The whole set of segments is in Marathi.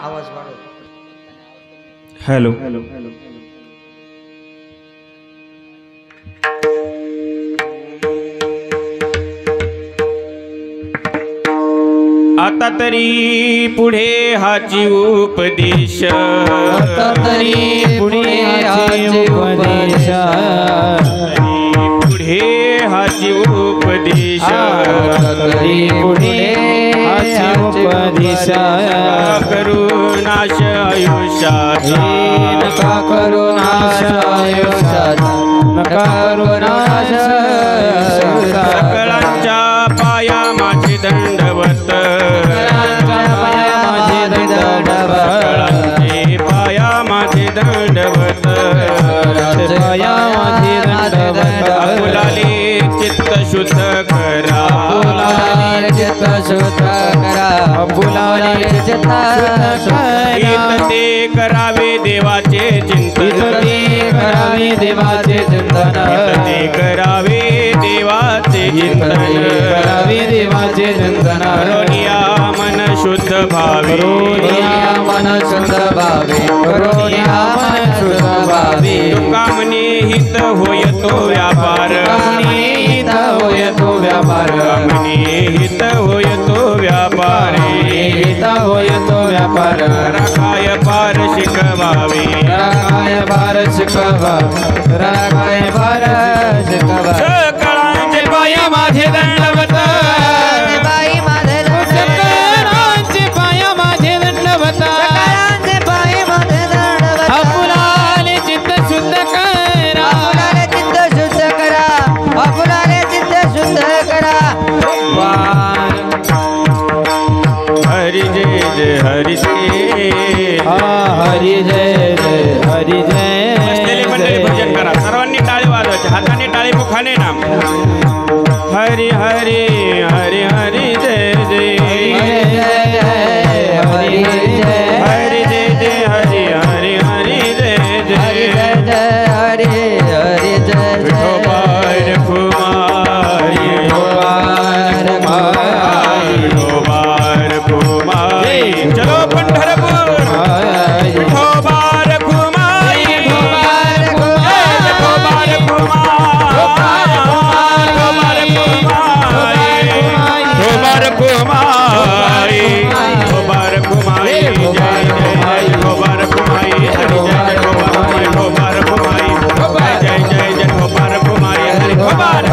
आवाज वाढव. हॅलो. आता तरी पुढे हाची उपदेश, आता तरी पुढे हाची उपदेश, पुढे हाची उपदेश, तरी पुढे हाची उपदेश. करू नाश आयुष्याचा, नका करू नाश आयुष्याचा, नका करू नाश आयुष्याचा. सकळांच्या पाया माझे दंडवत, सकळांच्या पाया माझे दंडवत, पाया माझे दंडवत. फुलाले चित्त शुद्ध करा, फुलाले चित्त शुद्ध करा, फुलाले चित्त शुद्ध करा. ते करावे देवाचे चिंतन, ते करावे देवाचे चिंतन, ते करावे देवाचे चिंतन, करावे देवाचे चिंतन. करोनिया मन शुद्ध भावे, करोनिया मन शुद्ध भावे, करोनिया मन शुद्ध भावे. कामने हित होय तो व्यापार, कामने हित होय तो व्यापार, कामने हित होय तो व्यापार. हित होय तो व्यापार. राखाय पार शिकवावे, राखाय पार शिकवा, राखाय पार शिकवा. सकळांचे पाया माझे दंडवत, बाई माझे सकळांचे पाया माझे दंडवत, सकळांचे पाय माझे दंडवत. फुलाले चित्त शुद्ध करा, फुलाले चित्त शुद्ध करा, फुलाले चित्त शुद्ध करा. हरी जय जय हरी जय, हरी जय जय हरी जय. बसलेली मंडळी भजन करा, सर्वांनी टाळी वाजवायची, हाताने टाळी मुखाने नाम. हरी हरी हरी हरी जय जय, हरी जय जय हरी जय, हरी जय जय हरी हरी हरी जय जय. हरी जय जय हरी हरी जय जय. विठोबार कुमारी, विठोबार कुमारी, चलो पंढरपूर. विठोबार कुमारी, विठोबार कुमारी, विठोबार कुमारी, विठोबार कुमारी, जय जय विठोबार कुमारी, हरी जय विठोबार कुमारी, जय जय विठोबार कुमारी, हरी विठोबार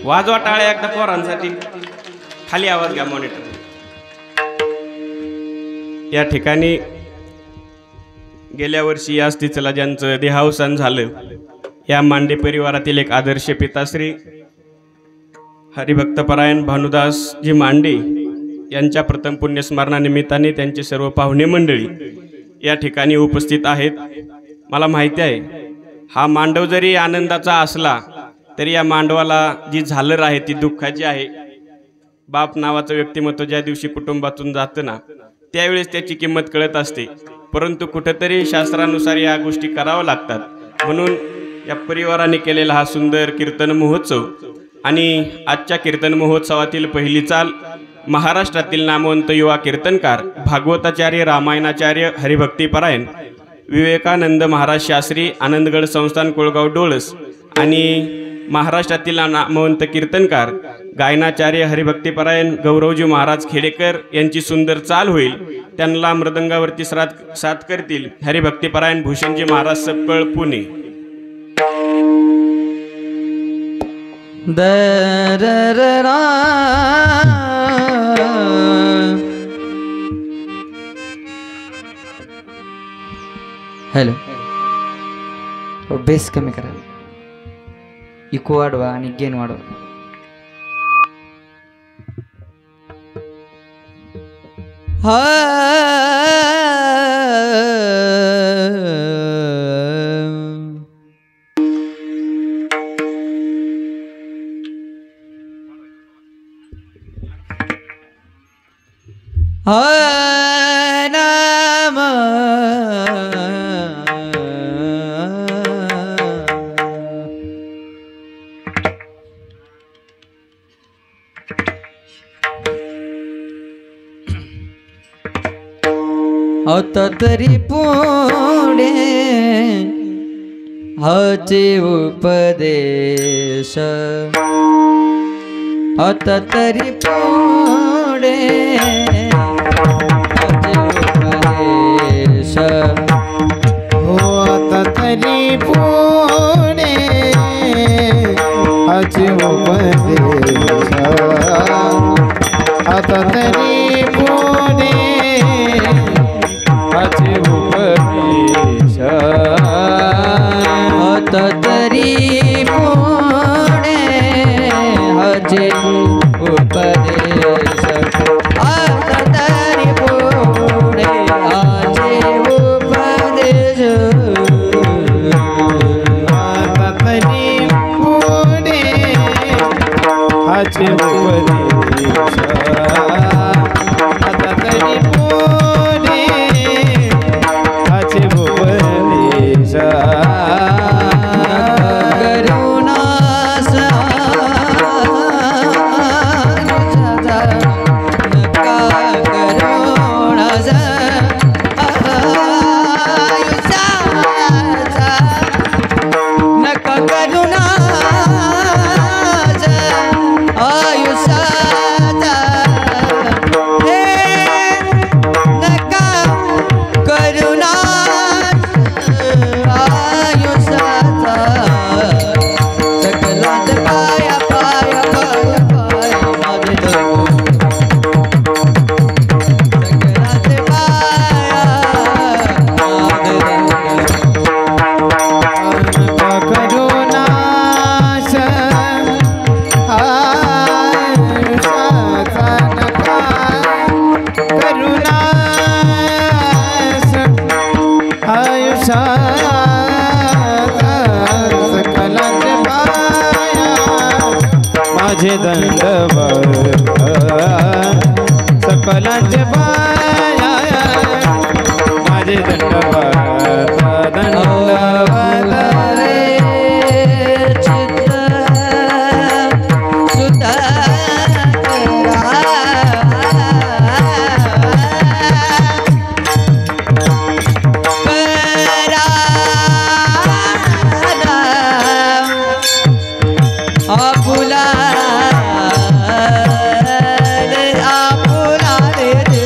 वाजवा टाळ्या एकदा पोरांसाठी. खाली आवाज घ्या मॉनिटर. या ठिकाणी गेल्या वर्षी याच तिथला ज्यांचं देहावसान झालं, या मांडे परिवारातील एक आदर्श पिताश्री हरिभक्तपरायण भानुदासजी मांडे यांच्या प्रथम पुण्यस्मरणानिमित्ताने त्यांचे सर्व पाहुणे मंडळी या ठिकाणी उपस्थित आहेत. मला माहिती आहे हा मांडव जरी आनंदाचा असला तरी या मांडवाला जी झालर आहे ती दुःखाची आहे. बाप नावाचं व्यक्तिमत्व ज्या दिवशी कुटुंबातून जातं ना, त्यावेळेस त्याची किंमत कळत असते, परंतु कुठेतरी शास्त्रानुसार या गोष्टी कराव्या लागतात। म्हणून या परिवाराने केलेला हा सुंदर कीर्तन महोत्सव आणि आजच्या कीर्तन महोत्सवातील पहिली चाल महाराष्ट्रातील नामवंत युवा कीर्तनकार भागवताचार्य रामायणाचार्य हरिभक्तीपरायण विवेकानंद महाराज शास्त्री आनंदगड संस्थान कोळगाव डोळस आणि महाराष्ट्रातील नामवंत कीर्तनकार गायनाचार्य हरिभक्तीपरायण गौरवजी महाराज खेडेकर यांची सुंदर चाल होईल। त्यांना मृदंगावरती साथ करतील हरिभक्तीपरायण भूषणजी महाराज सपकळ पुणे। हॅलो, बेस कमी करा, इको वाढवा आणि गेन वाढवा। आता तरी पुढे हाचे उपदेश, आता तरी पुढे हाचे उपदेश, हो आता तरी पुढे हाचे उपदेश, आता तरी पुढे हाचे उपदेश, आता तरी पुढे हाचे उपदेश, आता तरी पुढे हाचे उपदेश, आता तरी पुढे हाचे उपदेश, आता तरी पुढे हाचे उपदेश, करुणास नका करुणास आयुष्याचा, नका करुणास आयुष्याचा, हे नका करुणास आयुष्याचा, सकलांत पाया पाया पाया पाया माझे धरू, सकलांत पाया माझे धरू, नका करुणास आयुष्याचा, नका करुणास आयुष्याचा, सकलांत पाया माझे दंडवत, सकलांत पाया माझे दंडवत, दंडवत रे चित्त सुता आपुला रे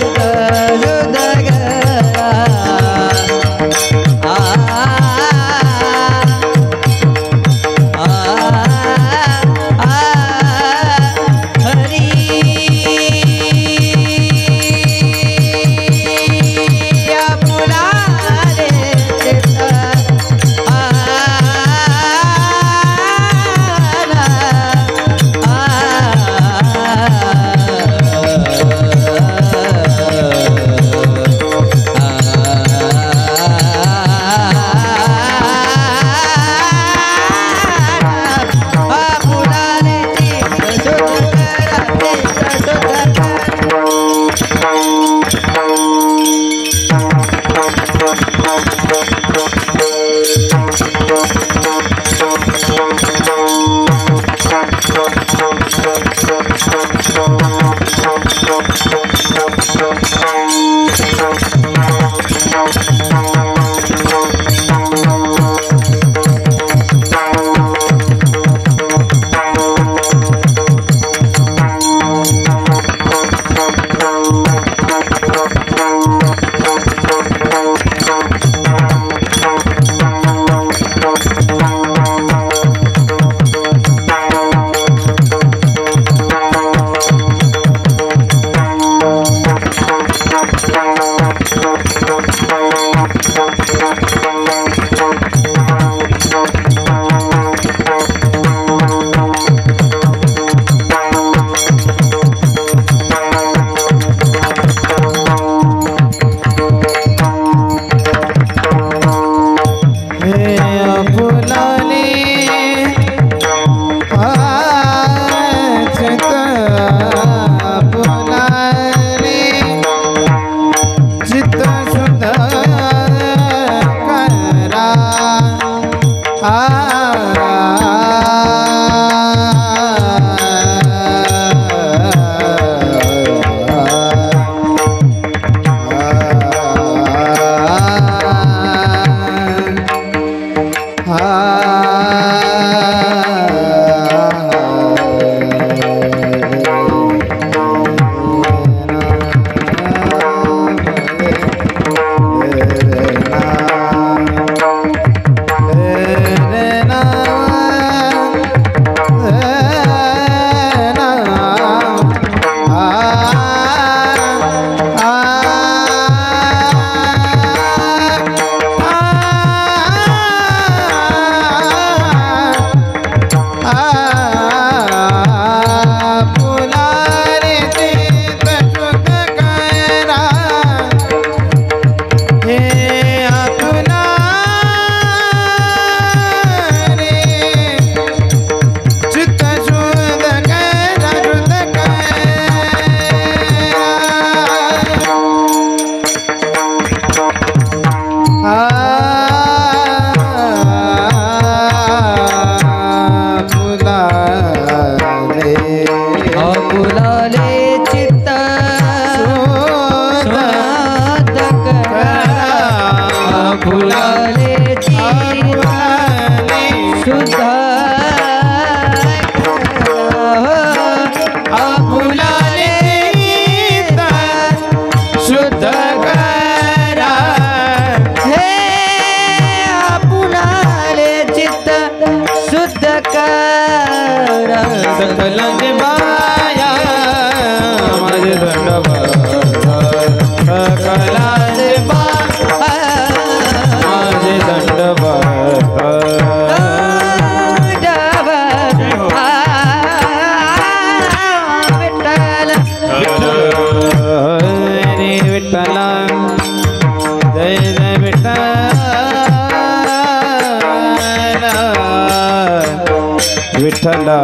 विठ्ठला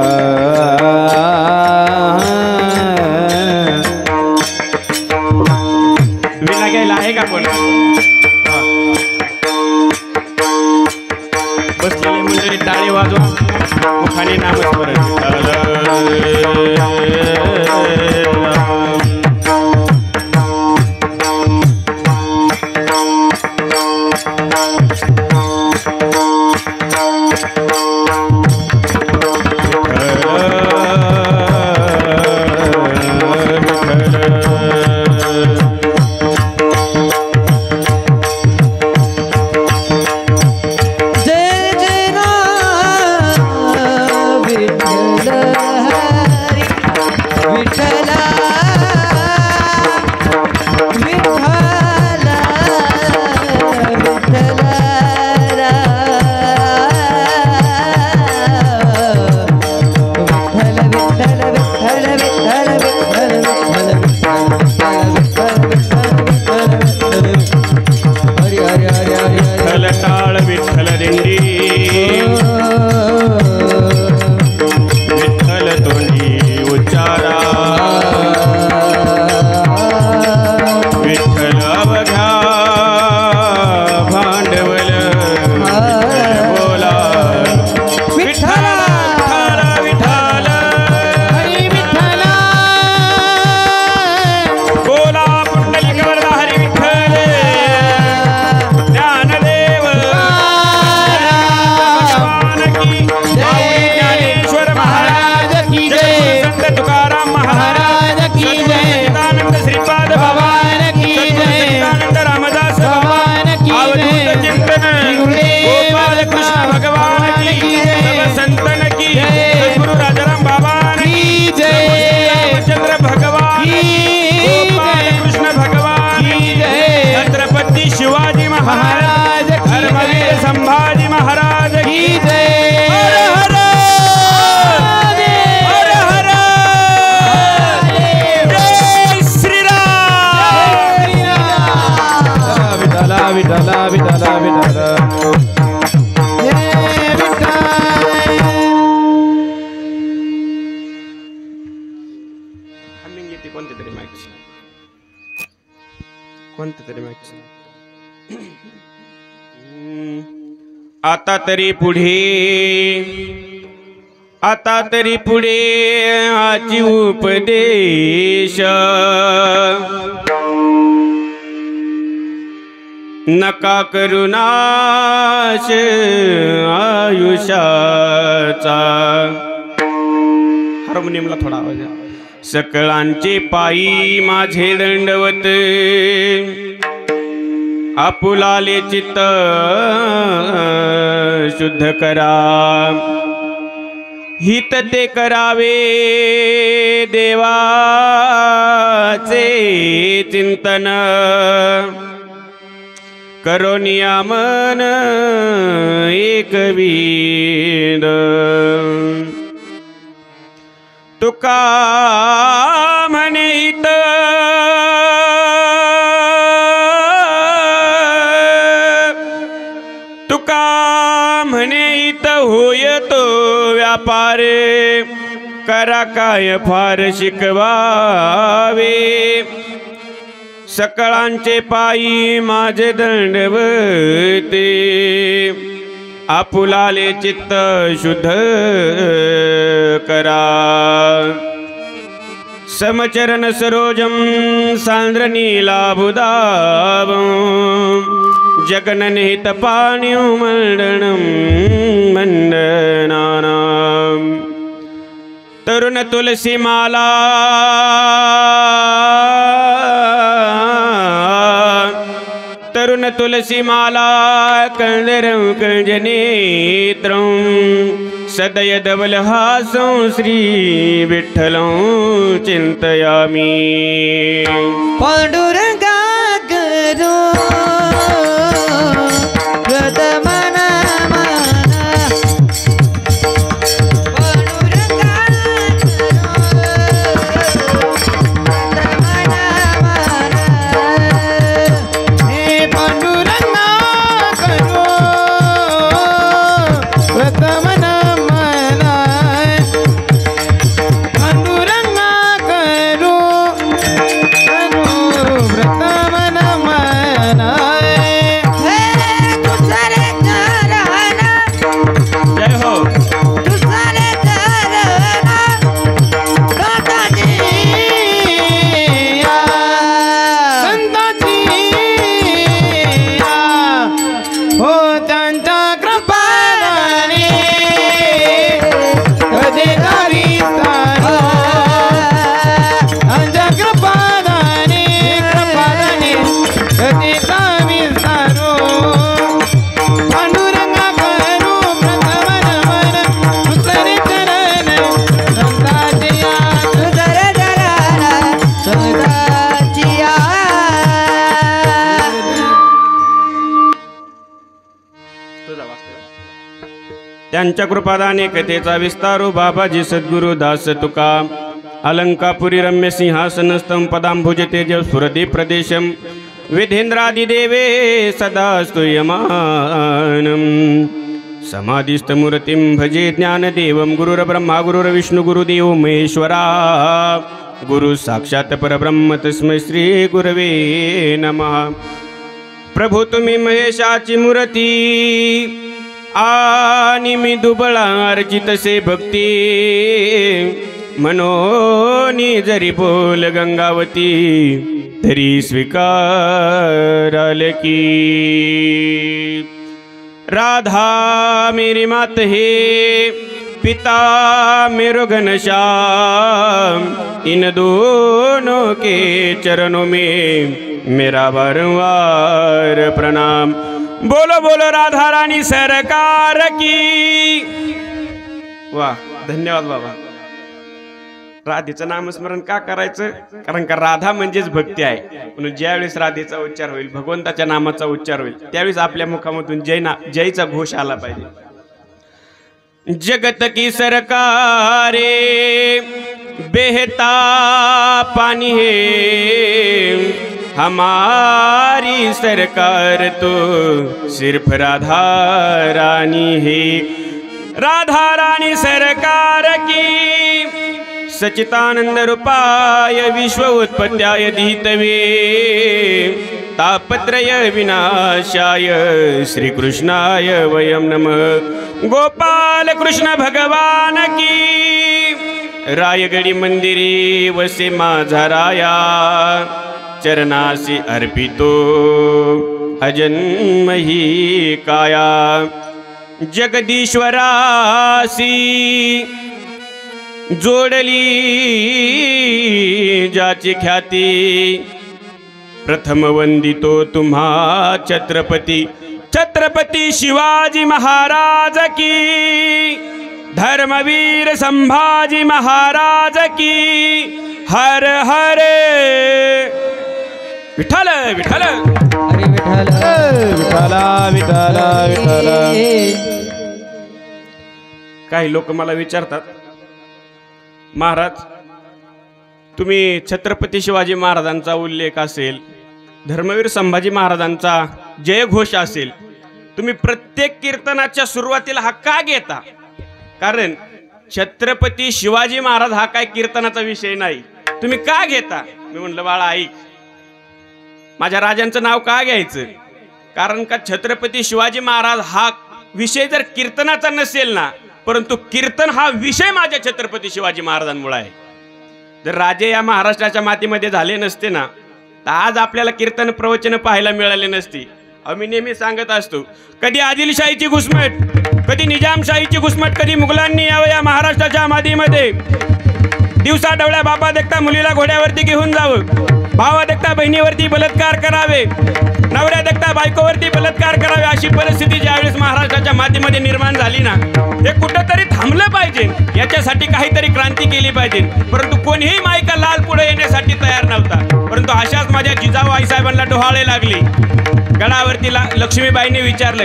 विना घ्यायला आहे का कोण? बसलेली मंडळी टाळी वाजवा, मुखाने नामस्मरण. ती कोणती तरी मागची आता तरी पुढे आजी उपदेश नका करुणाश आयुष्याचा हार्मोनियमला थोडा आवाज आहे. सकळांचे पायी माझे दंडवत आपुलाले चित्त शुद्ध करा हित ते करावे देवाचे चिंतन करो नियामन एकविध तुका म्हणे हित होय तो व्यापार करा काय फार शिकवावे सकळांचे पायी माझे दंडवते आपुलाले चित्त शुद्ध करा समचरण सरोजम सांद्र नीलाबुदाब जगननिहित पाण्यु मंडनम मंडनानाम तरुण तुलसी माला कंदरं कंजनेत्रं सदय धवलहासं श्री विठ्ठलं चिंतयामि पांडुरंगा करो प्रथमना माना पांडुरंगा प्रथमना माना पांडुरंगा करो प्रथमना माना हे तुझरे कराना जय हो तुझरे कराना दादाजी संताची हो त्यांच्या कृपाने कधी दारी त्यांच्या कृपाने कधी दावी सारो पांडुरंगा करू प्रथम नमन तुझरे चरण संताची तुझरे कराना दादाजी त्यांच्या कृपादाने कथेचा विस्तारो बाबाजी सद्गुरु दास तुका अलंकापुरी रम्य सिंहासनस्थं पदांभुज तेज स्फुरति प्रदेशम विधेन्द्रादिदेवे सदा स्तूयमानं समाधिस्थमूर्तिं भजे ज्ञानदेवं गुरुर्ब्रह्मा गुरुर्विष्णु गुरुदेवो महेश्वरा गुरु साक्षात् परब्रह्म तस्मै श्री गुरवे नमः. प्रभू तुम्ही महेशाची मूर्ती आणि मी दुबळा अर्जितसे भक्ती मनोनी जरी बोल गंगावती तरी स्वीकाराल की राधा मेरी मात है पिता मेरो घनश्याम इन दोनों के चरणों में मेरा बारंबार प्रणाम. बोलो बोलो राधा रानी सरकार की. वाह धन्यवाद बाबा. राधेचं नामस्मरण का करायचं? कारण का राधा म्हणजेच भक्ती आहे. म्हणून ज्यावेळेस राधेचा उच्चार होईल भगवंताच्या नामाचा उच्चार होईल त्यावेळेस आपल्या मुखामधून जयचा घोष आला पाहिजे. जगत की सरकारे बेहता पानी है हमारी सरकार तो सिर्फ राधा रानी है. राधा रानी सरकार की सच्चिदानंद रूपाय विश्व उत्पत्त्याय धीतवे तापत्रय विनाशाय श्रीकृष्णाय वयं नमः। गोपाल कृष्ण भगवान की रायगडी मंदिरी वसे माझा राया चरणासी अर्पितो अजन्म ही काया जगदीश्वरासी जोडली ज्याची ख्याती प्रथम वंदितो तुम्हा छत्रपती छत्रपती शिवाजी महाराज की धर्मवीर संभाजी महाराज की हर हर विठ्ठल विठ्ठल हरी विठ्ठल विठ्ठला विठ्ठला विठ्ठला। काही लोक मला विचारतात, महाराज तुम्ही छत्रपती शिवाजी महाराजांचा उल्लेख असेल, धर्मवीर संभाजी महाराजांचा जयघोष असेल, तुम्ही प्रत्येक कीर्तनाच्या सुरुवातीला हा का घेता? कारण छत्रपती शिवाजी महाराज हा काय कीर्तनाचा विषय नाही, तुम्ही का घेता? मी म्हणलं बाळा ऐक, माझ्या राजांचं नाव का घ्यायचं? कारण का छत्रपती शिवाजी महाराज हा विषय जर कीर्तनाचा नसेल ना, परंतु कीर्तन हा विषय माझ्या छत्रपती शिवाजी महाराजांमुळे आहे। जर राजे या महाराष्ट्राच्या मातीमध्ये झाले नसते ना, तर आज आपल्याला कीर्तन प्रवचन पाहायला मिळाले नसती। आम्ही नेहमी सांगत असतो, कधी आदिलशाहीची घुसमट, कधी निजामशाहीची घुसमट, कधी मुघलांनी यावं या महाराष्ट्राच्या मातीमध्ये। दिवसा डवळ्या बाबा देखता मुलीला घोड्यावरती घेऊन जावं, भावा देखता बहिणीवरती बलात्कार करावे, नवऱ्या देखता बायकोवरती बलात्कार करावे, अशी परिस्थिती ज्यावेळेस महाराष्ट्राच्या मातीमध्ये निर्माण झाली ना, हे कुठंतरी थांबलं पाहिजे, याच्यासाठी काहीतरी क्रांती केली पाहिजे। परंतु कोणीही मायका लाल पुढे येण्यासाठी तयार नव्हता। परंतु अशाच माझ्या जिजाऊ आईसाहेबांना डोहाळे लागली। गडावरती लक्ष्मीबाईंनी विचारलं,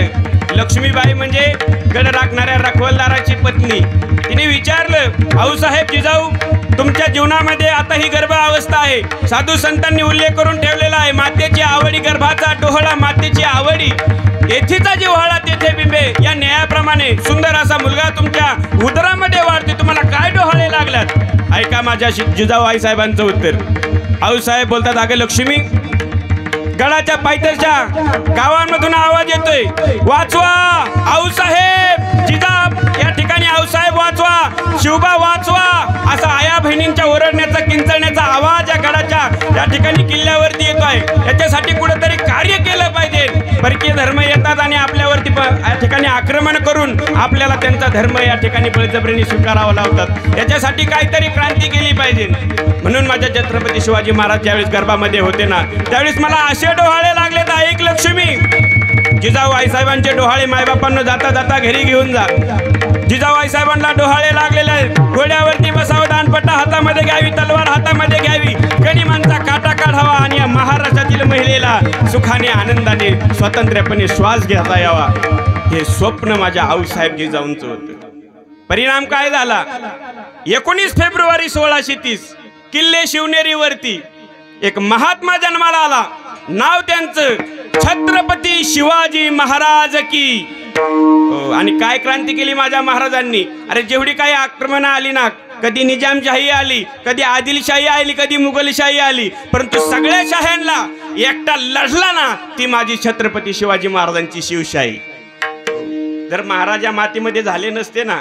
लक्ष्मीबाई म्हणजे गड राखणाऱ्या रखवालदाराची पत्नी, तिने विचारलं, आऊसाहेब जिजाऊ तुमच्या जीवनामध्ये आता ही गर्भ अवस्था आहे, साधू संतांनी उल्लेख करून ठेवलेला आहे, मातेची आवडी गर्भाचा डोहळा मातेची आवडी, येथीचा जिव्हाळा तेथे बिंबे, या न्यायाप्रमाणे सुंदर असा मुलगा तुमच्या उदरामध्ये वाढते, तुम्हाला काय डोहाळे लागलात? ऐका माझ्या जिजाऊ आईसाहेबांचं उत्तर। आऊसाहेब बोलतात, अगं लक्ष्मी, गडाच्या पायथ्याच्या गावांमधून आवाज येतोय, वाचवा आऊसाहेब, जिजाब या ठिकाणी आऊसाहेब वाचवा, शिवबा वाचवा, असा आया बहिणींच्या ओरडण्याचा किंचण्याचा आवाज या गडाच्या या ठिकाणी किल्ल्यावरती येतोय। याच्यासाठी कुठेतरी कार्य केलं पाहिजे। परकीय धर्म येतात आणि आपल्यावरती या ठिकाणी आक्रमण करून आपल्याला त्यांचा धर्म या ठिकाणी बळजबरीने स्वीकारावा लावतात, याच्यासाठी काहीतरी क्रांती केली पाहिजे। म्हणून माझ्या छत्रपती शिवाजी महाराज ज्यावेळेस गर्भामध्ये होते ना, त्यावेळेस मला असे डोहाळे लागले तर ऐक लक्ष्मी, जिजाऊ आईसाहेबांचे डोहाळे मायबापांना जाता जाता घरी घेऊन जा। जिजाऊ आईसाहेबांना डोहाळे लागलेले आहेत, घोड्यावरती बसावं, दानपट्टा हातामध्ये घ्यावी, तलवार हातामध्ये घ्यावी, गनिमांचा काटा काढावा आणि या महाराष्ट्रातील महिलेला सुखाने आनंदाने स्वतंत्रपणे श्वास घेता यावा, हे स्वप्न माझ्या आऊसाहेब जिजाऊंचं होतं। परिणाम काय झाला? 19 फेब्रुवारी 1630 किल्ले शिवनेरीवरती एक महात्मा जन्माला आला, नाव त्यांचं छत्रपती शिवाजी महाराज की। आणि काय क्रांती केली माझ्या महाराजांनी? अरे जेवढी काही आक्रमण आली ना, कधी निजामशाही आली, कधी आदिलशाही आली, कधी मुघलशाही आली, परंतु सगळ्या शाह्यांना एकटा लढला ना, ती माझी छत्रपती शिवाजी महाराजांची शिवशाही। जर महाराज या मातीमध्ये झाले नसते ना,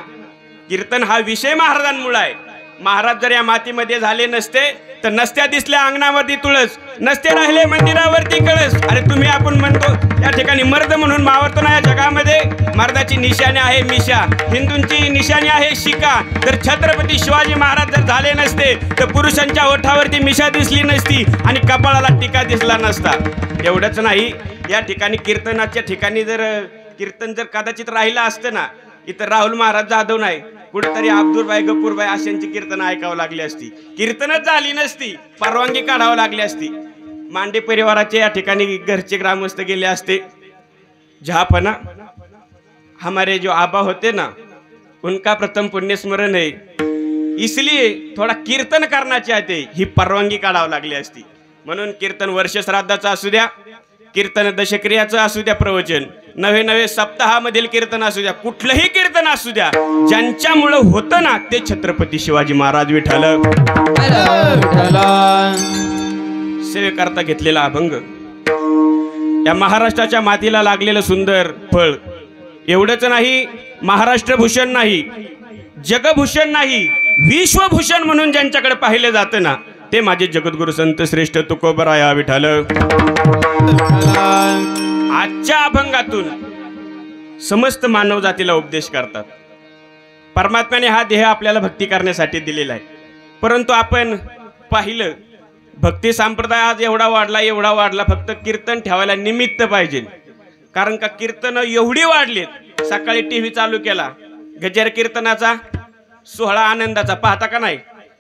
कीर्तन हा विषय महाराजांमुळे आहे, महाराज जर या मातीमध्ये झाले नसते तर नसत्या दिसल्या अंगणावरती तुळस, नसते राहिले मंदिरावरती कळस। अरे तुम्ही आपण म्हणतो या ठिकाणी मर्द म्हणून मावळतो ना या जगामध्ये, मर्दाची निशाणी आहे मिशा, हिंदूंची निशाणी आहे शिका। तर छत्रपती शिवाजी महाराज जर झाले नसते तर पुरुषांच्या ओठावरती मिशा दिसली नसती आणि कपाळाला टिका दिसला नसता। एवढंच नाही, या ठिकाणी कीर्तनाच्या ठिकाणी जर कीर्तन जर कदाचित राहिलं असतं ना, इथं राहुल महाराज जाधव नाही, कुठेतरी अब्दुलबाई गफूरबाई अशांची कीर्तनं ऐकावं लागली असती, कीर्तनच झाली नसती, परवानगी काढावं लागली असती। मांडे परिवाराचे या ठिकाणी घरचे ग्रामस्थ गेले असते, जहापना हमारे जो आबा होते ना, उनका प्रथम पुण्य स्मरण है, इसलिए थोडा कीर्तन करना चाहते, ही परवानगी काढावं लागली असती। म्हणून कीर्तन वर्ष श्राद्धाचं असू द्या, कीर्तन दशक्रियाचं असू द्या प्रवचन, नवे नवे सप्ताहामधील कीर्तन असू द्या, कुठलंही कीर्तन असू द्या, ज्यांच्यामुळं होतं ना ते छत्रपती शिवाजी महाराज विठ्ठल. सेवेकरता घेतलेला अभंग, या महाराष्ट्राच्या मातीला लागलेलं सुंदर फळ. एवढंच नाही, महाराष्ट्रभूषण नाही, जगभूषण नाही, विश्वभूषण म्हणून ज्यांच्याकडे पाहिले जातं ना ते माझे जगद्गुरु संत श्रेष्ठ तुकोबराया विठ्ठल. आजच्या अभंगातून समस्त मानव जातीला उपदेश करतात. परमात्म्याने हा देह आपल्याला भक्ती करण्यासाठी दिलेला आहे, परंतु आपण पाहिलं भक्ती संप्रदाय आज एवढा वाढला, फक्त कीर्तन ठेवायला निमित्त पाहिजे. कारण का कीर्तन एवढी वाढलीत, सकाळी टीव्ही चालू केला, गजर कीर्तनाचा सोहळा आनंदाचा पाहता का नाही?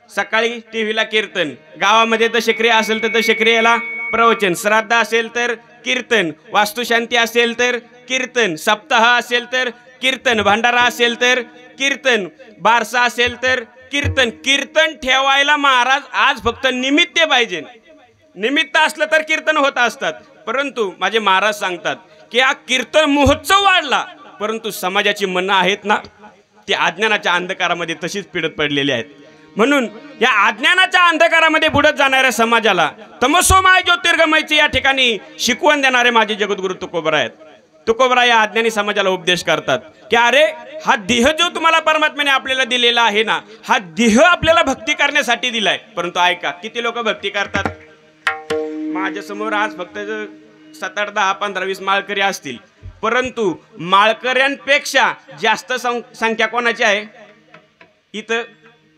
सकाळी टीव्हीला कीर्तन, गावामध्ये दशक्रिया असेल तर दशक्रियेला प्रवचन, श्राद्ध असेल तर कीर्तन, वास्तुशांती असेल तर कीर्तन, सप्ताह असेल तर कीर्तन, भंडारा असेल तर कीर्तन, बारसा असेल तर कीर्तन. कीर्तन ठेवायला महाराज आज फक्त निमित्त पाहिजे. निमित्त असलं तर कीर्तन होत असतात, परंतु माझे महाराज सांगतात की हा कीर्तन महोत्सव वाढला, परंतु समाजाची मनं आहेत ना ती अज्ञानाच्या अंधकारामध्ये तशीच पिडत पडलेली आहेत. म्हणून या अज्ञानाच्या अंधकारामध्ये बुडत जाणाऱ्या समाजाला तमसोमाय ज्योतिर्गमयची या ठिकाणी शिकवण देणारे माझे जगद्गुरु तुकोबरा आहेत. तुकोबरा या अज्ञानी समाजाला उपदेश करतात की अरे हा देह जो तुम्हाला परमात्म्याने आपल्याला दिलेला आहे ना, हा देह आपल्याला भक्ती करण्यासाठी दिलाय. परंतु ऐका, किती लोक भक्ती करतात? माझ्यासमोर आज फक्त 7, 8, 10, 15, 20 माळकरी असतील, परंतु माळकऱ्यांपेक्षा जास्त संख्या कोणाची आहे? इथं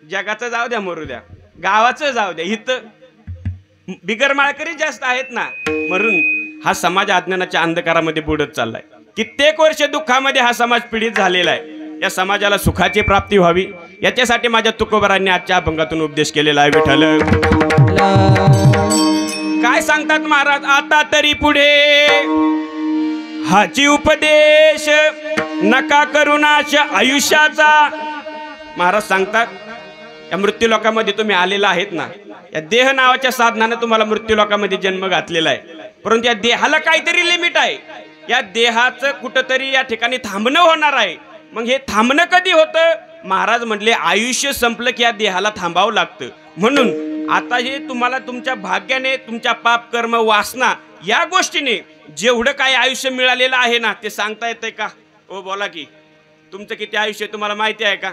जगाचं जाऊ द्या, मरू द्या, गावाचं जाऊ द्या, इथं बिगर माळकरी जास्त आहेत ना. म्हणून हा समाज अज्ञानाच्या अंधकारामध्ये बुडत चाललाय. कित्येक वर्ष दुःखामध्ये हा समाज पीडित झालेला आहे. या समाजाला सुखाची प्राप्ती व्हावी याच्यासाठी माझ्या तुकोबरांनी आजच्या अभंगातून उपदेश केलेला आहे. विठ्ठल काय सांगतात महाराज? आता तरी पुढे हाची उपदेश नका करू नाश आयुष्याचा. महाराज सांगतात या मृत्यू लोकामध्ये तुम्ही आलेला आहेत ना, या देह नावाच्या साधनाने तुम्हाला मृत्यू लोकामध्ये जन्म घातलेला आहे, परंतु या देहाला काहीतरी लिमिट आहे. या देहाचं कुठंतरी या ठिकाणी थांबणं होणार आहे. मग हे थांबणं कधी होतं? महाराज म्हटले आयुष्य संपलं की या देहाला थांबावं लागतं. म्हणून आता हे तुम्हाला तुमच्या भाग्याने, तुमच्या पाप कर्म वासना या गोष्टीने जेवढं काही आयुष्य मिळालेलं आहे ना ते सांगता येतंय का? ओ बोला की, तुमचं किती आयुष्य तुम्हाला माहिती आहे का?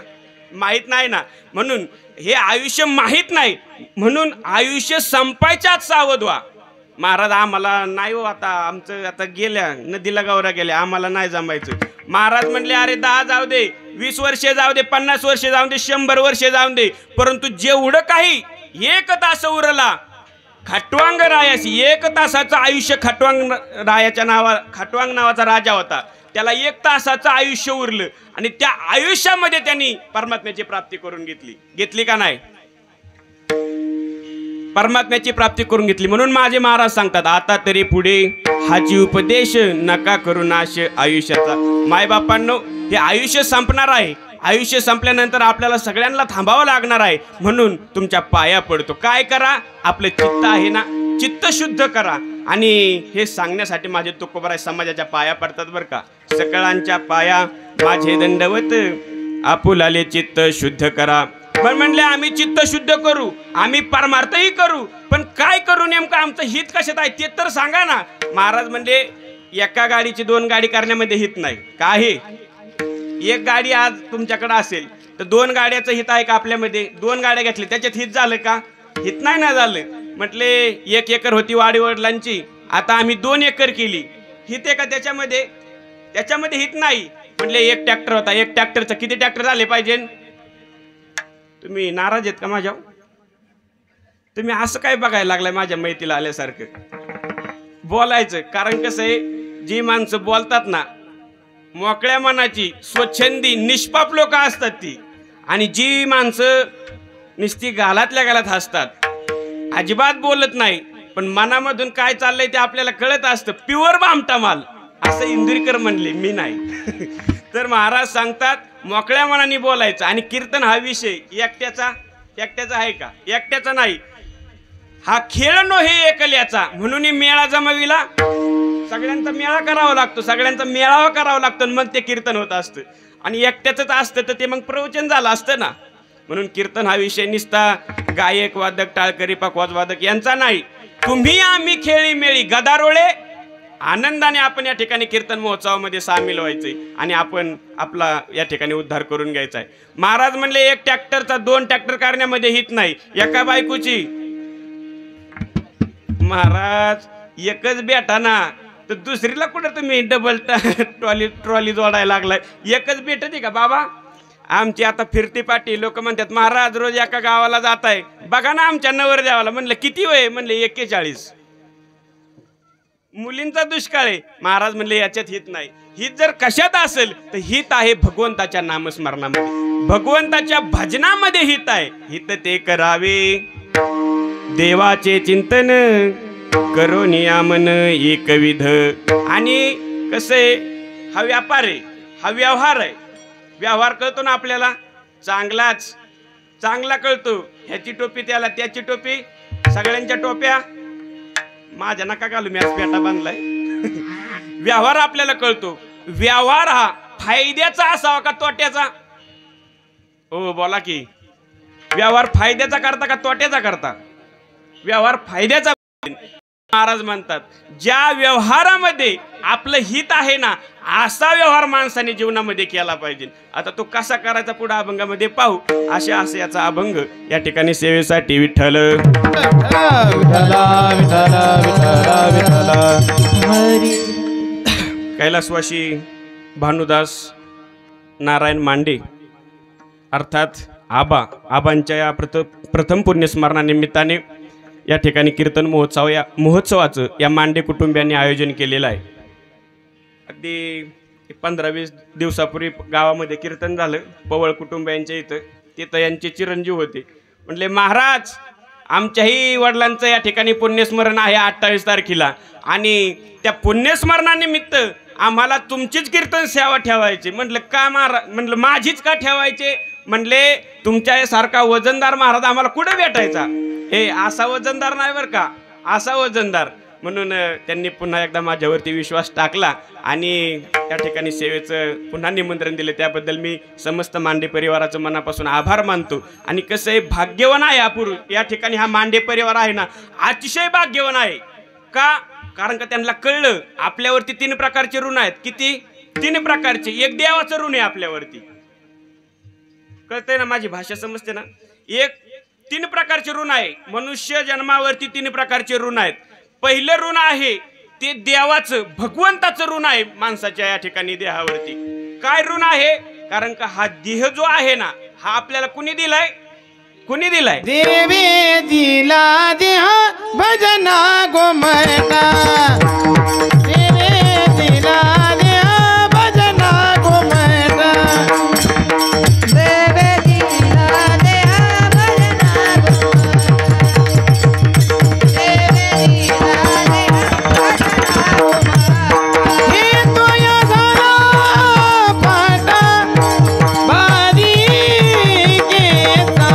माहित नाही ना. म्हणून हे आयुष्य माहित नाही, म्हणून आयुष्य संपायच्याच सावध व्हा. महाराज आम्हाला नाही हो, आता आमचं आता गेल्या नदीला गौरा गेल्या, आम्हाला नाही जमायचं. महाराज म्हणले अरे 10 जाऊ दे, 20 वर्षे जाऊ दे, 50 वर्षे जाऊ दे, 100 वर्षे जाऊ दे, परंतु जेवढं काही 1 तास उरला खटवांग रायाशी, 1 तासाचं आयुष्य खटवांग नावाचा राजा होता, त्याला 1 तासाचं आयुष्य उरलं आणि त्या आयुष्यामध्ये त्यांनी परमात्म्याची प्राप्ती करून घेतली का नाही? परमात्म्याची प्राप्ती करून घेतली. म्हणून माझे महाराज सांगतात आता तरी पुढे हाची उपदेश नका करू नाश आयुष्याचा. मायबापांनो, हे आयुष्य संपणार आहे. आयुष्य संपल्यानंतर आपल्याला सगळ्यांना थांबावं लागणार आहे. म्हणून तुमच्या पाया पडतो. काय करा? आपलं चित्त आहे ना, चित्त शुद्ध करा. आणि हे सांगण्यासाठी माझे तुकोबराय समाजाच्या पाया पडतात बरं का. सकळांच्या पाया माझे दंडवत, आपुलाले चित्त शुद्ध करा. पण म्हणले आम्ही चित्त शुद्ध करू, आम्ही परमार्थही करू, पण काय करू नेमकं, आमचं हित कशात आहे ते तर सांगा ना. महाराज म्हणले एका गाडीची 2 गाडी करण्यामध्ये हित नाही. का आहे? 1 गाडी आज तुमच्याकडे असेल तर 2 गाड्याचं हित आहे का आपल्यामध्ये? 2 गाड्या घेतल्या त्याच्यात हित झालं का? हित नाही ना झालं. म्हटले 1 एकर होती वाडी वडिलांची, आता आम्ही 2 एकर केली, हित आहे का त्याच्यामध्ये? त्याच्यामध्ये हित नाही. म्हटले 1 ट्रॅक्टर होता, 1 ट्रॅक्टरचं किती ट्रॅक्टर झाले पाहिजे? तुम्ही नाराज आहेत का माझ्यावर? तुम्ही असं काय बघायला लागलाय माझ्या मैतीला आल्यासारखं? बोलायचं, कारण कसं आहे, जी माणसं बोलतात ना मोकळ्या मनाची, स्वच्छंदी, निष्पाप लोक असतात ती, आणि जी माणसं नुसती गालातल्या गालात हसतात, अजिबात बोलत नाही, पण मनामधून काय चाललंय ते आपल्याला कळत असतं. प्युअर भामटा माल, असं इंदुरीकर म्हणले, मी नाही. तर महाराज सांगतात मोकळ्या मनाने बोलायचं. आणि कीर्तन हा विषय एकट्याचा आहे का? एकट्याचा नाही. हा खेळ नो हे एकल्याचा, म्हणून मेळा जमविला सगळ्यांचा मेळा करावा लागतो, सगळ्यांचा मेळावा करावा लागतो, मग ते कीर्तन होत असतं. आणि एकट्याच असतं तर ते मग प्रवचन झालं असतं ना. म्हणून कीर्तन हा विषय निसता गायक वादक टाळकरी पकवाज वादक यांचा नाही. तुम्ही आम्ही खेळी मेळी गदारोळे आनंदाने आपण या ठिकाणी कीर्तन महोत्सवामध्ये सामील व्हायचंय आणि आपण आपला या ठिकाणी उद्धार करून घ्यायचा आहे. महाराज म्हणले एक ट्रॅक्टरचा 2 ट्रॅक्टर करण्यामध्ये हित नाही. एका बायकोची महाराज एकच बेटा ना, तर दुसरीला कुठं तुम्ही डबल ट्रॉली जोडायला लागलाय. एकच भेटते का बाबा? आमची आता फिरती पाटी लोक म्हणतात महाराज रोज एका गावाला जात आहे, बघा ना आमच्या नवरदेवाला. म्हणलं किती वय? म्हणले 41. मुलींचा दुष्काळ आहे. महाराज म्हणले याच्यात हित नाही. हित जर कशात असेल तर हित आहे भगवंताच्या नामस्मरणामध्ये, भगवंताच्या भजनामध्ये हित आहे. हित ते करावे देवाचे चिंतन करो नियामन एकविध. आणि कसे हा व्यापार आहे, हा व्यवहार आहे. व्यवहार कळतो ना आपल्याला, चांगला कळतो. ह्याची टोपी त्याला, त्याची टोपी, सगळ्यांच्या टोप्या माझ्या नका घालू, मी आज पेटा बांधलाय. व्यवहार आपल्याला कळतो. व्यवहार हा फायद्याचा असावा का तोट्याचा? हो बोला की. व्यवहार फायद्याचा करता का तोट्याचा करता? व्यवहार फायद्याचा. महाराज म्हणतात ज्या व्यवहारामध्ये आपलं हित आहे ना, असा व्यवहार माणसाने जीवनामध्ये केला पाहिजे. आता तो कसा करायचा पुढे अभंगामध्ये पाहू. अशा याचा अभंग या ठिकाणी सेवेसाठी विठ्ठल कैलासवासी भानुदास नारायण मांडे अर्थात आबांच्या या प्रथम पुण्यस्मरणानिमित्ताने या ठिकाणी कीर्तन महोत्सवाचं या मांडे कुटुंबियांनी आयोजन केलेलं आहे. अगदी 15-20 दिवसापूर्वी गावामध्ये कीर्तन झालं पवळ कुटुंबियांच्या इथं. तिथं यांचे चिरंजीव होते. म्हणले महाराज आमच्याही वडिलांचं या ठिकाणी पुण्यस्मरण आहे 28 तारखेला, आणि त्या पुण्यस्मरणानिमित्त आम्हाला तुमचीच कीर्तन सेवा ठेवायची. म्हटलं का महाराज? म्हटलं माझीच का ठेवायचे? म्हणले तुमच्यासारखा वजनदार महाराज आम्हाला कुठे भेटायचा? हे असा वजनदार नाही बरं का, असा वजनदार. म्हणून त्यांनी पुन्हा एकदा माझ्यावरती विश्वास टाकला आणि त्या ठिकाणी सेवेचं पुन्हा निमंत्रण दिलं. त्याबद्दल मी समस्त मांडे परिवाराचं मनापासून आभार मानतो. आणि कसं आहे, भाग्यवान आहे अपूर्व या ठिकाणी हा मांडे परिवार आहे ना, अतिशय भाग्यवान आहे. का? कारण का त्यांना कळलं आपल्यावरती 3 प्रकारचे ऋण आहेत. किती? 3 प्रकारचे. एक देवाचं ऋण आहे आपल्यावरती. कळतंय ना, माझी भाषा समजते ना? 3 प्रकारचे ऋण आहे. मनुष्य जन्मावरती 3 प्रकारचे ऋण आहेत. पहिलं ऋण आहे ते देवाचं, भगवंताचं ऋण आहे माणसाच्या या ठिकाणी देहावरती. काय ऋण आहे? कारण का हा देह जो आहे ना, हा आपल्याला कुणी दिलाय? कुणी दिलाय? देवे दिला देह भजना गोमटा. देवे दिला देह भजना गोमटा. देवे दिला देह भजना गोमटा. देवे दिला देह भजना गोमटा. हे तो या झाला पाटा बारी केसा.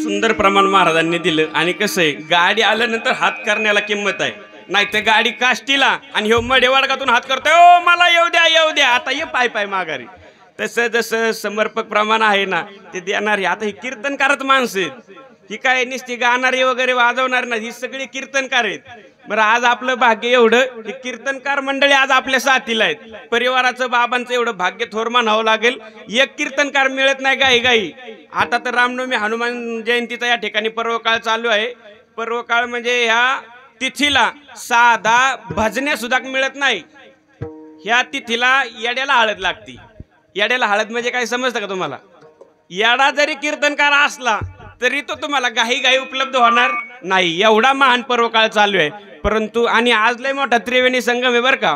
सुंदर प्रमाण महाराजांनी दिलं. आणि कसं आहे, गाडी आल्यानंतर हात करण्याला किंमत आहे. नाही तर गाडी काष्टीला आणि ह्यो मडेवाडगातून हात करतोय, ओ मला येऊ द्या येऊ द्या, आता ये पाय माघारी. तसं जसं समर्पक प्रमाण आहे ना, ते देणारी. आता ही कीर्तनकारच माणसं आहेत. ही काय नुसती गाणारी वगैरे वाजवणार नाही, ही सगळी कीर्तनकार आहेत. बरं, आज आपलं भाग्य एवढं की कीर्तनकार मंडळी आज आपल्या साथीला आहेत. परिवाराचं बाबांचं एवढं भाग्य थोर म्हणावं लागेल. एक कीर्तनकार मिळत नाही गाई. आता तर रामनवमी हनुमान जयंतीचा या ठिकाणी पर्वकाळ चालू आहे. पर्वकाळ म्हणजे ह्या तिथीला साधा भजने सुद्धा मिळत नाही. ह्या तिथीला येड्याला हळद लागती. येड्याला हळद म्हणजे काय समजतं का तुम्हाला? येडा जरी कीर्तनकार असला तरी तो तुम्हाला गाई उपलब्ध होणार नाही. एवढा महान पर्वकाळ चालू आहे. परंतु आणि आज लय मोठा त्रिवेणी संगम आहे बरं का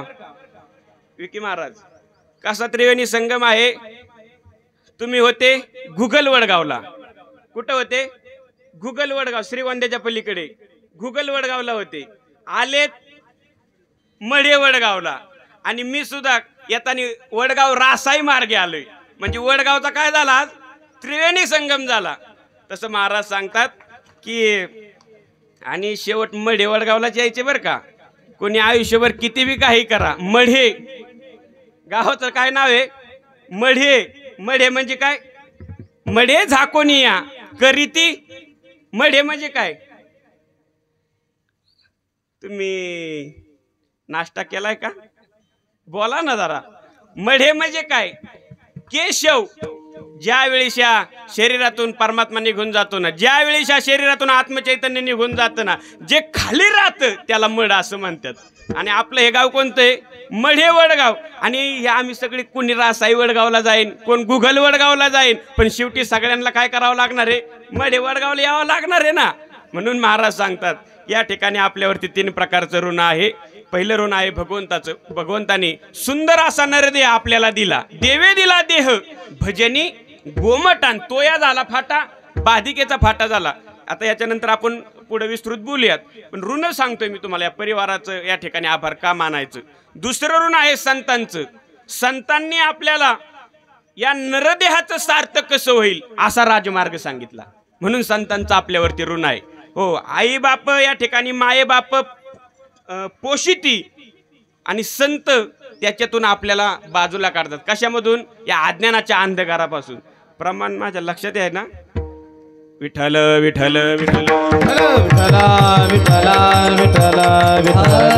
विकी महाराज. कसा त्रिवेणी संगम आहे? तुम्ही होते गुगल वडगावला. कुठं होते? गुगल वडगाव, श्रीगोंद्याच्या पलीकडे गुगल वडगावला होते. आलेत मढे वडगावला आणि मी सुद्धा येताना वडगाव रासाई मार्गे आलोय. म्हणजे वडगावचा काय झाला आज? त्रिवेणी संगम झाला. तसं महाराज सांगतात की आणि शेवट मढे वडगावलाच यायचे बरं का. कोणी आयुष्यभर किती बी काही करा, मढे गावाचं काय नाव आहे? मढे. मढे म्हणजे काय? मढे झाकोनी या करीती. मढे म्हणजे काय? तुम्ही नाश्ता केलाय का? बोला ना जरा. मढे म्हणजे काय? केशव ज्या वेळेस या शरीरातून परमात्मा निघून जातो ना, ज्या वेळेस या शरीरातून आत्मचैतन्य निघून जातं ना, जे खाली राहतं त्याला मढ असं म्हणतात. आणि आपलं हे गाव कोणतं आहे? मढे वडगाव. आणि हे आम्ही सगळे कोणी रासाई वडगावला जाईन, कोण गुगल वडगावला जाईन, पण शेवटी सगळ्यांना काय करावं लागणार आहे? मढे वडगावला यावं लागणार आहे ना. म्हणून महाराज सांगतात या ठिकाणी आपल्यावरती 3 प्रकारचं ऋण आहे. पहिलं ऋण आहे भगवंताचं. भगवंताने सुंदर असा नरदेह आपल्याला दिला. देवे दिला देह भजनी गोमटान. तोया झाला फाटा, बाधिकेचा फाटा झाला. आता याच्यानंतर आपण पुढे विस्तृत बोलूयात. पण ऋण सांगतोय मी तुम्हाला या परिवाराचं या ठिकाणी आभार का मानायचं. दुसरं ऋण आहे संतांचं. संतांनी आपल्याला या नरदेहाचं सार्थक कसं होईल असा राजमार्ग सांगितला. म्हणून संतांचं आपल्यावरती ऋण आहे. हो, आई बाप या ठिकाणी माये बाप पोषिती आणि संत त्याच्यातून आपल्याला बाजूला काढतात. कशामधून? या अज्ञानाच्या अंधकारापासून. प्रमाण माझ्या लक्षात आहे ना? विठ्ठल विठ्ठल विठ्ठल विठ्ठला विठ्ठला विठ्ठला विठ्ठला.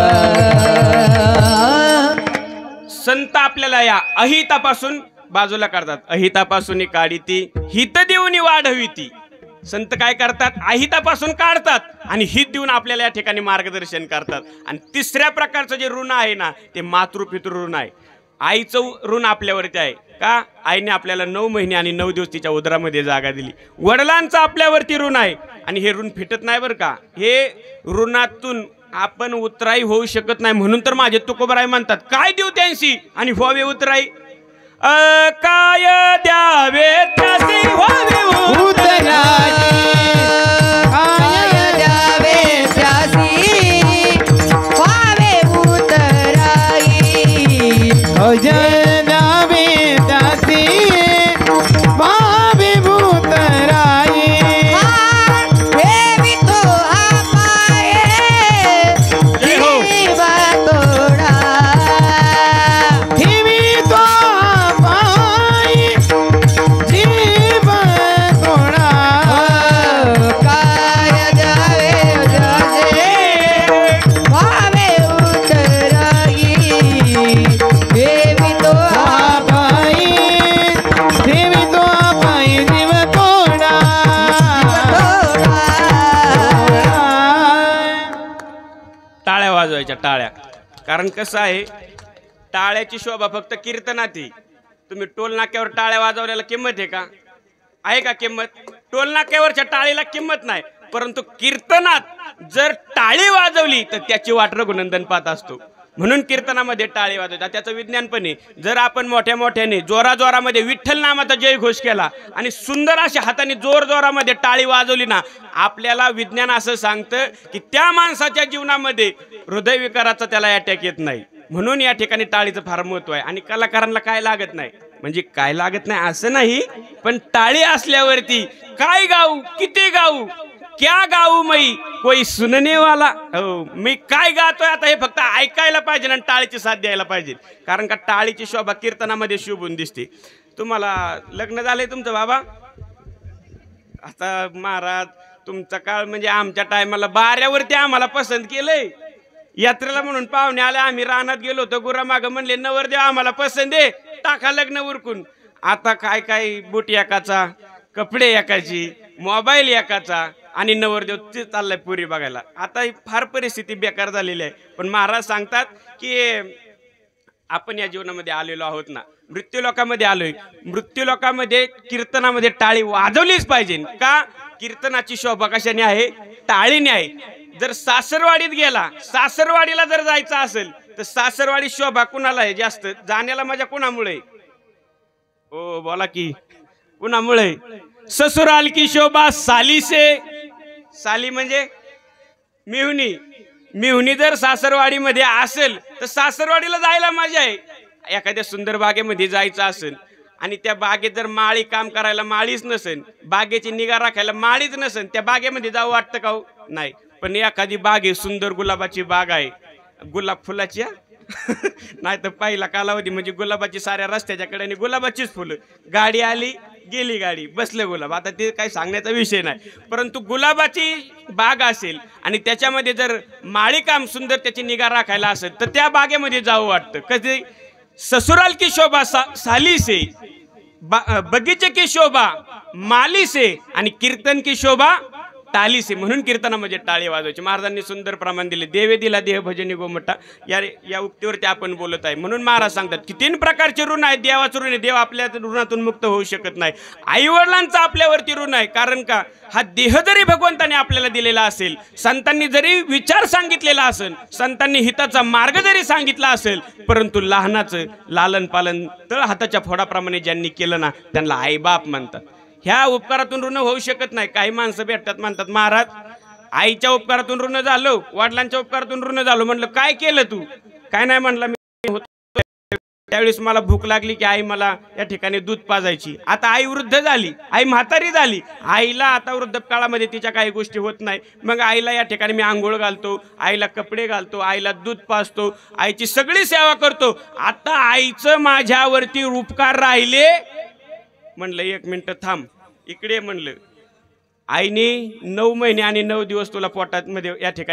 संत आपल्याला या अहितापासून बाजूला काढतात. अहितापासून काढीती, हित देऊन वाढविती. संत काय करतात? अहितापासून काढतात आणि हित देऊन आपल्याला या ठिकाणी मार्गदर्शन करतात. आणि तिसऱ्या प्रकारचं जे ऋण आहे ना, ते मातृपितृ ऋण आहे. आईचं ऋण आपल्यावरती आहे. का? आईने आपल्याला 9 महिने आणि 9 दिवस तिच्या उदरामध्ये जागा दिली. वडिलांचं आपल्यावरती ऋण आहे आणि हे ऋण फिटत नाही बरं का. हे ऋणातून आपण उतराई होऊ शकत नाही. म्हणून तर माझे तुकोबराय म्हणतात, काय देऊ त्यांशी आणि व्हावे उतराई? काय द्यावे त्यासी व्हावे उतराई. काय द्यावे त्यासी व्हावे उतराई. भजन द्यावे त्यासी व्हावे उतराई. ठेवी तो आपाये जीवा तोडा. ठेवी तो पायी जीव थोडा. काय द्यावे त्यासी व्हावे उतराई. ठेवी तो पायी ठेवी तो पायी जीव थोडा. टाळ्या वाजवायच्या, टाळ्या. कारण कसं आहे, टाळ्याची शोभा फक्त कीर्तनात आहे. तुम्ही टोल नाक्यावर टाळ्या वाजवल्याला किंमत आहे का? आहे का किंमत? टोल नाक्यावरच्या टाळीला किंमत नाही. परंतु कीर्तनात जर टाळी वाजवली तर त्याची वाट रघुनंदन पाहत असतो. म्हणून कीर्तनामध्ये टाळी वाजवतात. त्याचं विज्ञान पण आहे. जर आपण मोठ्या मोठ्याने जोराजोरामध्ये विठ्ठल नामाचा जयघोष केला आणि सुंदर अशा हाताने जोर जोरामध्ये टाळी वाजवली ना, आपल्याला विज्ञान असं सांगतं की त्या माणसाच्या जीवनामध्ये हृदयविकाराचा त्याला अटॅक येत नाही. म्हणून या ठिकाणी टाळीचं फार महत्व आहे. आणि कलाकारांना काय लागत नाही, म्हणजे काय लागत नाही असं नाही, पण टाळी असल्यावरती काय गाऊ, किती गाऊ, क्या गाऊ मई कोई सुनने वाला. हो, मी काय गातोय आता हे फक्त ऐकायला पाहिजे आणि टाळीची साथ द्यायला पाहिजे. कारण का टाळीची शोभा कीर्तनामध्ये शोभून दिसते. तुम्हाला लग्न झालंय तुमचं बाबा? आता महाराज तुमचा काळ म्हणजे आमच्या टायमाला बाऱ्यावरती आम्हाला पसंत केलंय. यात्रेला म्हणून पाहुणे आले, आम्ही रानात गेलो होतो, गुरा माग म्हणले नवरदेव आम्हाला पसंत आहे, टाका लग्न उरकून. आता काय काय बुट एकाचा, कपडे एकाची, मोबाईल एकाचा आणि नवरदेव ते चाललाय पुरी बघायला. आता फार परिस्थिती बेकार झालेली आहे. पण महाराज सांगतात की आपण या जीवनामध्ये आलेलो आहोत ना, मृत्यूलोकामध्ये आलोय. मृत्यूलोकामध्ये कीर्तनामध्ये टाळी वाजवलीच पाहिजे. का? कीर्तनाची शोभा कशाने आहे? टाळीने आहे. जर सासरवाडीत गेला, सासरवाडीला जर जायचं असेल तर सासरवाडी शोभा कुणाला आहे जास्त? जाण्याला मजा कुणामुळे? हो बोला की, कुणामुळे? ससुराल की शोभा साली से, साली म्हणजे मिहुनी, मिहुनी जर सासरवाडीमध्ये असेल तर सासरवाडीला जायला मजा आहे. एखाद्या सुंदर बागेमध्ये जायचं असेल आणि त्या बागेत जर माळी काम करायला माळीच नसेल, बागेची निगा राखायला माळीच नसेल, त्या बागेमध्ये जाऊ वाटतं का हो? नाही. पण एखादी बाग आहे, सुंदर गुलाबाची बाग आहे, गुलाब फुलाची नाही तर पहिला कालावधी म्हणजे गुलाबाची साऱ्या रस्त्याच्या कडेने गुलाबाचीच फुलं, गाडी आली गेली गाडी बसले गुलाब, आता ते काही सांगण्याचा विषय नाही. परंतु गुलाबाची बाग असेल आणि त्याच्यामध्ये जर माळी काम सुंदर त्याची निगा राखायला असेल तर त्या बागेमध्ये जावं वाटतं. कधी ससुराल की शोभा साली से, बगीचे की शोभा माली से आणि कीर्तन की शोभा टाली से. म्हणून कीर्तनामध्ये टाळी वाजवायची. महाराजांनी सुंदर प्रमाण दिले. देवे दिला देह भजनी गोमटा, या उक्तीवरती आपण बोलत आहे. म्हणून महाराज सांगतात की 3 प्रकारचे ऋण आहेत. देवाचं ऋण आहे, देव आपल्या ऋणातून मुक्त होऊ शकत नाही. आईवडिलांचा आपल्यावरती ऋण आहे. कारण का, हा देह जरी भगवंताने आपल्याला दिलेला असेल, संतांनी जरी विचार सांगितलेला असेल, संतांनी हिताचा मार्ग जरी सांगितला असेल, परंतु लहानाचं लालन पालन तळ हाताच्या फोडाप्रमाणे ज्यांनी केलं ना, त्यांना आईबाप म्हणतात. ह्या उपकारातून ऋण होऊ शकत नाही. काही माणसं भेटतात म्हणतात, महाराज आईच्या उपकारातून ऋण झालो, वडिलांच्या उपकारातून ऋण झालो. म्हणलं काय केलं तू? काय नाही म्हणलं, मी त्यावेळेस मला भूक लागली की आई मला या ठिकाणी दूध पाजायची. आता आई वृद्ध झाली, आई म्हातारी झाली, आईला आता वृद्धकाळामध्ये तिच्या काही गोष्टी होत नाही. मग आईला या ठिकाणी मी आंघोळ घालतो, आईला कपडे घालतो, आईला दूध पाजतो, आईची सगळी सेवा करतो. आता आईचं माझ्यावरती उपकार राहिले. म्हणलं 1 मिनिट थांब, इकडे म्हणलं. आईने 9 महिने आणि 9 दिवस तुला पोटात मध्ये या ठिकाणी